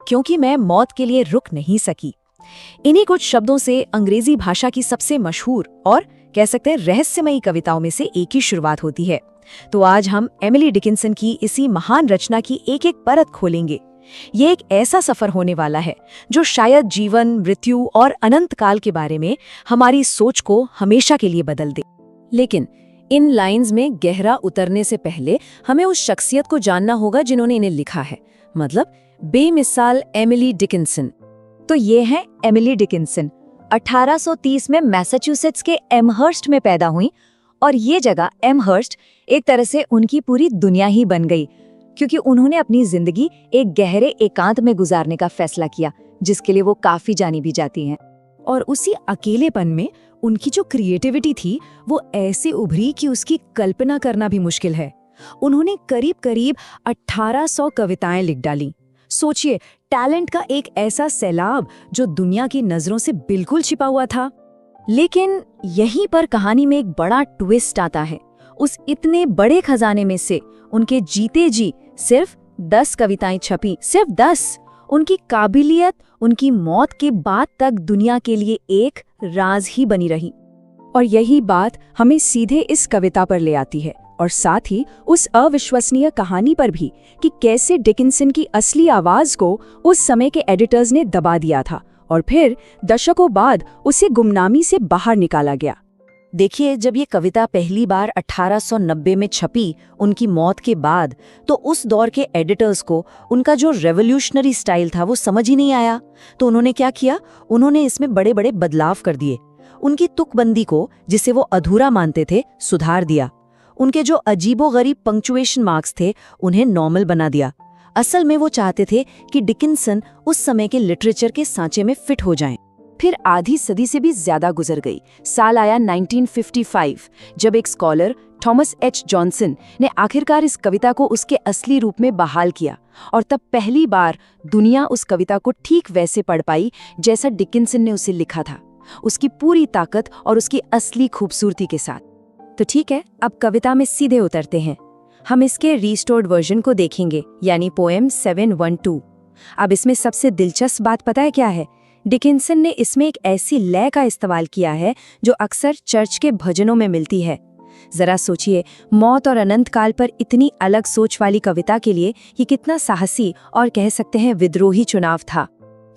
क्योंकि मैं मौत के लिए रुक नहीं सकी। इन्हीं कुछ शब्दों से अंग्रेजी भाषा की सबसे मशहूर और कह सकते हैं रहस्यमयी कविताओं में से एक की शुरुआत होती है। तो आज हम एमिली डिकिंसन की इसी महान रचना की एक एक परत खोलेंगे। ये एक ऐसा सफर होने वाला है जो शायद जीवन, मृत्यु और अनंत काल के बारे में हमारी सोच को हमेशा के लिए बदल दे। लेकिन इन लाइंस में गहरा उतरने से पहले हमें उस शख्सियत को जानना होगा जिन्होंने इन्हें लिखा है, मतलब बेमिसाल एमिली डिकिंसन। तो ये है एमिली डिकिंसन। 1830 में मैसाचुसेट्स के एमहर्स्ट में पैदा हुई और ये जगह एमहर्स्ट एक तरह से उनकी पूरी दुनिया ही बन गई, क्योंकि उन्होंने अपनी जिंदगी एक गहरे एकांत में गुजारने का फैसला किया, जिसके लिए वो काफी जानी भी जाती हैं। और उसी अकेलेपन में उनकी जो क्रिएटिविटी थी वो ऐसे उभरी कि उसकी कल्पना करना भी मुश्किल है। उन्होंने करीब करीब 1800 कविताएं लिख डाली। सोचिए, टैलेंट का एक ऐसा सैलाब जो दुनिया की नजरों से बिल्कुल छिपा हुआ था। लेकिन यहीं पर कहानी में एक बड़ा ट्विस्ट आता है। उस इतने बड़े खजाने में से उनके जीते जी सिर्फ 10 कविताएं छपी, सिर्फ 10। उनकी काबिलियत उनकी मौत के बाद तक दुनिया के लिए एक राज ही बनी रही। और यही बात हमें सीधे इस कविता पर ले आती है, और साथ ही उस अविश्वसनीय कहानी पर भी कि कैसे डिकिंसन की असली आवाज को उस समय के एडिटर्स ने दबा दिया था और फिर दशकों बाद उसे गुमनामी से बाहर निकाला गया। देखिए, जब ये कविता पहली बार 1890 में छपी उनकी मौत के बाद, तो उस दौर के एडिटर्स को उनका जो रेवोल्यूशनरी स्टाइल था वो समझ ही नहीं आया। तो उन्होंने क्या किया, उन्होंने इसमें बड़े बड़े बदलाव कर दिए। उनकी तुकबंदी को, जिसे वो अधूरा मानते थे, सुधार दिया। उनके जो अजीबोगरीब पंक्चुएशन मार्क्स थे उन्हें नॉर्मल बना दिया। असल में वो चाहते थे कि डिकिंसन उस समय के लिटरेचर के सांचे में फिट हो जाएं। फिर आधी सदी से भी ज्यादा गुजर गई। साल आया 1955, जब एक स्कॉलर थॉमस एच जॉनसन ने आखिरकार इस कविता को उसके असली रूप में बहाल किया, और तब पहली बार दुनिया उस कविता को ठीक वैसे पढ़ पाई जैसा डिकिंसन ने उसे लिखा था, उसकी पूरी ताकत और उसकी असली खूबसूरती के साथ। तो ठीक है, अब कविता में सीधे उतरते हैं। हम इसके रिस्टोर्ड वर्जन को देखेंगे, यानी पोएम 712। अब इसमें सबसे दिलचस्प बात पता है क्या है? डिकिंसन ने इसमें एक ऐसी लय का इस्तेमाल किया है जो अक्सर चर्च के भजनों में मिलती है। जरा सोचिए, मौत और अनंत काल पर इतनी अलग सोच वाली कविता के लिए ये कितना साहसी और कह सकते हैं विद्रोही चुनाव था।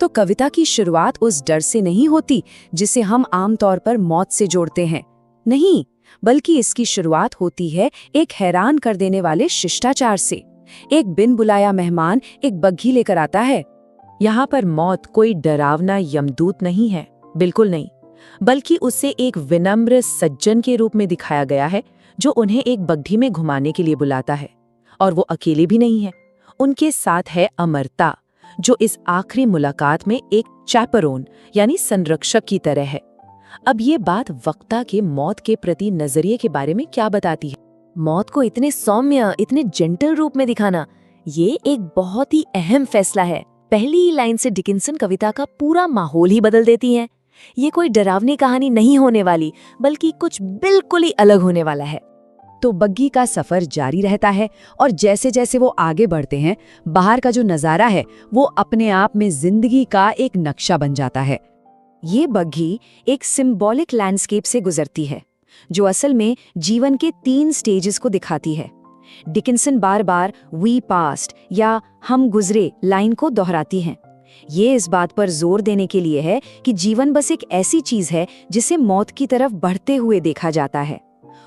तो कविता की शुरुआत उस डर से नहीं होती जिसे हम आमतौर पर मौत से जोड़ते हैं, नहीं, बल्कि इसकी शुरुआत होती है एक हैरान कर देने वाले शिष्टाचार से। एक बिन बुलाया मेहमान एक बग्घी लेकर आता है। यहाँ पर मौत कोई डरावना यमदूत नहीं है, बिल्कुल नहीं, बल्कि उसे एक विनम्र सज्जन के रूप में दिखाया गया है जो उन्हें एक बग्घी में घुमाने के लिए बुलाता है। और वो अकेले भी नहीं है, उनके साथ है अमरता, जो इस आखिरी मुलाकात में एक चैपरोन यानी संरक्षक की तरह है। अब ये बात वक्ता के मौत के प्रति नजरिए के बारे में क्या बताती है? मौत को इतने सौम्य, इतने जेंटल रूप में दिखाना, ये एक बहुत ही अहम फैसला है। पहली ही लाइन से डिकिंसन कविता का पूरा माहौल ही बदल देती हैं। ये कोई डरावनी कहानी नहीं होने वाली, बल्कि कुछ बिल्कुल ही अलग होने वाला है। तो बग्घी का सफर जारी रहता है, और जैसे जैसे वो आगे बढ़ते हैं, बाहर का जो नजारा है वो अपने आप में जिंदगी का एक नक्शा बन जाता है। ये बग्घी एक सिंबॉलिक लैंडस्केप से गुजरती है, जो असल में जीवन के 3 स्टेजेस को दिखाती है। डिकिंसन बार बार वी पास्ट या हम गुजरे लाइन को दोहराती हैं। ये इस बात पर जोर देने के लिए है कि जीवन बस एक ऐसी चीज है जिसे मौत की तरफ बढ़ते हुए देखा जाता है।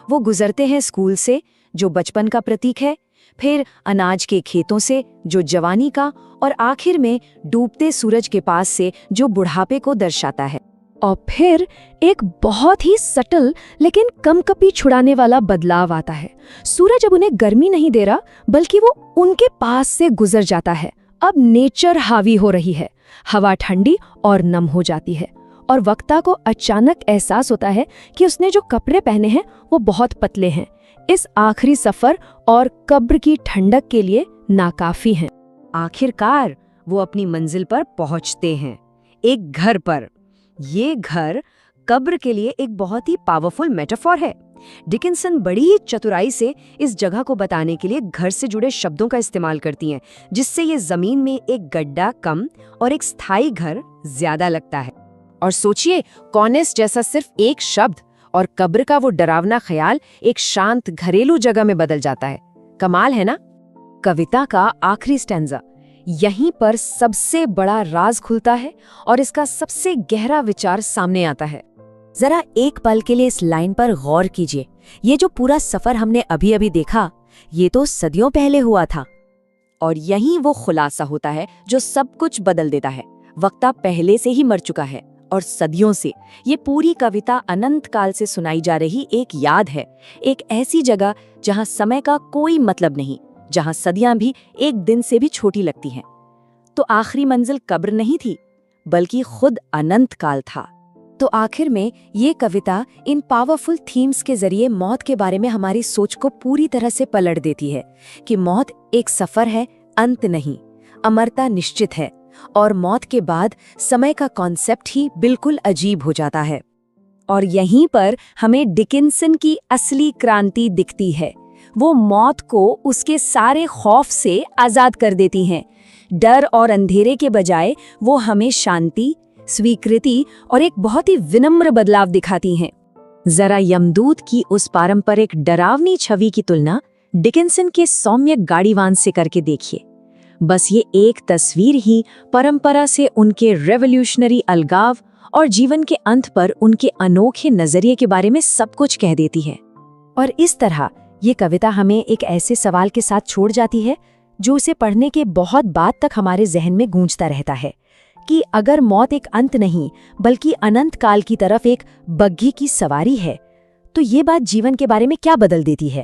वो गुजरते हैं स्कूल से, जो बचपन का प्रतीक है, फिर अनाज के खेतों से, जो जवानी का, और आखिर में डूबते सूरज के पास से, जो बुढ़ापे को दर्शाता है। और फिर एक बहुत ही सटल लेकिन कमकपी छुड़ाने वाला बदलाव आता है। सूरज अब उन्हें गर्मी नहीं दे रहा, बल्कि वो उनके पास से गुजर जाता है। अब नेचर हावी हो रही है, हवा ठंडी और नम हो जाती है, और वक्ता को अचानक एहसास होता है कि उसने जो कपड़े पहने हैं वो बहुत पतले हैं, इस आखिरी सफर और कब्र की ठंडक के लिए नाकाफी हैं। आखिरकार वो अपनी मंजिल पर पहुंचते हैं, एक घर पर। ये घर कब्र के लिए एक बहुत ही पावरफुल मेटाफोर है। डिकिंसन बड़ी ही चतुराई से इस जगह को बताने के लिए घर से जुड़े शब्दों का इस्तेमाल करती हैं, जिससे ये जमीन में एक गड्ढा कम और एक स्थायी घर ज्यादा लगता है। और सोचिए, कॉर्निस जैसा सिर्फ एक शब्द और कब्र का वो डरावना ख्याल एक शांत घरेलू जगह में बदल जाता है। कमाल है ना? कविता का आखिरी स्टैंजा, यहीं पर सबसे बड़ा राज खुलता है और इसका सबसे गहरा विचार सामने आता है। जरा एक पल के लिए इस लाइन पर गौर कीजिए। ये जो पूरा सफर हमने अभी अभी देखा, ये तो सदियों पहले हुआ था। और यहीं वो खुलासा होता है जो सब कुछ बदल देता है। वक्ता पहले से ही मर चुका है और सदियों से ये पूरी कविता अनंत काल से सुनाई जा रही एक याद है, एक ऐसी जगह जहां समय का कोई मतलब नहीं, जहां सदियां भी एक दिन से भी छोटी लगती हैं। तो आखिरी मंजिल कब्र नहीं थी, बल्कि खुद अनंत काल था। तो आखिर में ये कविता इन पावरफुल थीम्स के जरिए मौत के बारे में हमारी सोच को पूरी तरह से पलट देती है कि मौत एक सफर है, अंत नहीं। अमरता निश्चित है और मौत के बाद समय का कॉन्सेप्ट ही बिल्कुल अजीब हो जाता है। और यहीं पर हमें डिकिंसन की असली क्रांति दिखती है। वो मौत को उसके सारे खौफ से आजाद कर देती हैं। डर और अंधेरे के बजाय वो हमें शांति, स्वीकृति और एक बहुत ही विनम्र बदलाव दिखाती हैं। जरा यमदूत की उस पारंपरिक डरावनी छवि की तुलना डिकिंसन के सौम्य गाड़ीवान से करके देखिए। बस ये एक तस्वीर ही परंपरा से उनके रेवोल्यूशनरी अलगाव और जीवन के अंत पर उनके अनोखे नजरिए के बारे में सब कुछ कह देती है। और इस तरह ये कविता हमें एक ऐसे सवाल के साथ छोड़ जाती है जो उसे पढ़ने के बहुत बाद तक हमारे जहन में गूंजता रहता है कि अगर मौत एक अंत नहीं बल्कि अनंत काल की तरफ एक बग्घी की सवारी है, तो ये बात जीवन के बारे में क्या बदल देती है।